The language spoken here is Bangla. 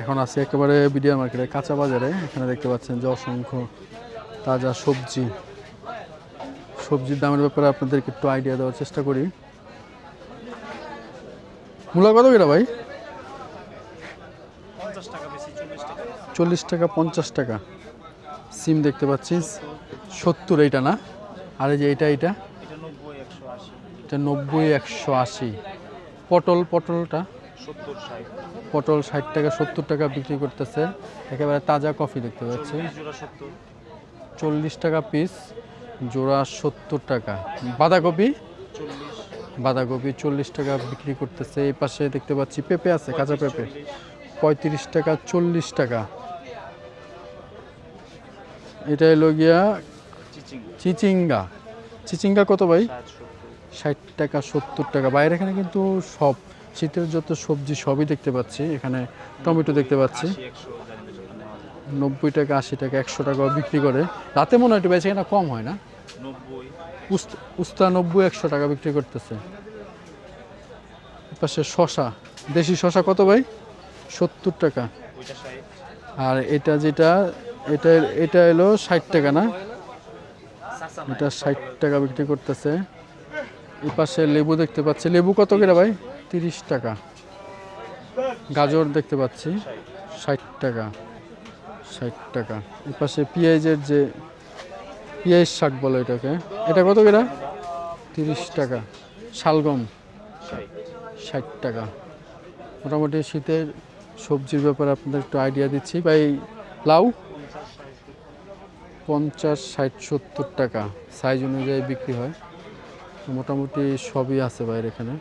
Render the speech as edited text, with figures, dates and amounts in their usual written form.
এখন আছে একেবারে বিডিআর মার্কেটে কাঁচা বাজারে। এখানে দেখতে পাচ্ছেন যে অসংখ্য তাজা সবজি। সবজির দামের ব্যাপারে আপনাদেরকে একটু আইডিয়া দেওয়ার চেষ্টা করি। মূলা কত করে ভাই? 40 টাকা 50 টাকা। সিম দেখতে পাচ্ছি 70, এইটা না? আর এই যে এটা 90 180। পটলটা পটল 60 টাকা 70 টাকা বিক্রি করতেছে। একেবারে তাজা কফি দেখতে পাচ্ছি 40 টাকা পিস, জোড়া 70 টাকা। বাঁধাকপি 40 টাকা বিক্রি করতেছে। এই পাশে দেখতে পাচ্ছি পেঁপে আছে, কাঁচা পেঁপে 35 টাকা 40 টাকা। এটা হলো গিয়া চিচিঙ্গা কত ভাই? 60 টাকা 70 টাকা। বাইরে এখানে কিন্তু সব শীতের যত সবজি সবই দেখতে পাচ্ছি। এখানে টমেটো দেখতে পাচ্ছি 90 টাকা 80 টাকা 100 টাকাও বিক্রি করে। রাতে মনে হয় একটু বেশি, এখানে কম হয় না? উস্তা 90 100 টাকা বিক্রি করতেছে। পাশে শশা, দেশি শশা কত ভাই? 70 টাকা। আর এটা যেটা এটা হলো 60 টাকা না? এটা 60 টাকা বিক্রি করতেছে। এই পাশে লেবু দেখতে পাচ্ছি, লেবু কত করে ভাই? 30 টাকা। গাজর দেখতে পাচ্ছি 60 টাকা 60 টাকা। এই পাশে পেঁয়াজের যে পেঁয়াজ শাক বলে এটাকে, এটা কত করে? 30 টাকা। শালগম 60 টাকা। মোটামুটি শীতের সবজির ব্যাপারে আপনাদের একটু আইডিয়া দিচ্ছি ভাই। লাউ 50 60 70 টাকা, সাইজ অনুযায়ী বিক্রি হয়। মোটামুটি সবই আছে বাইরে এখানে।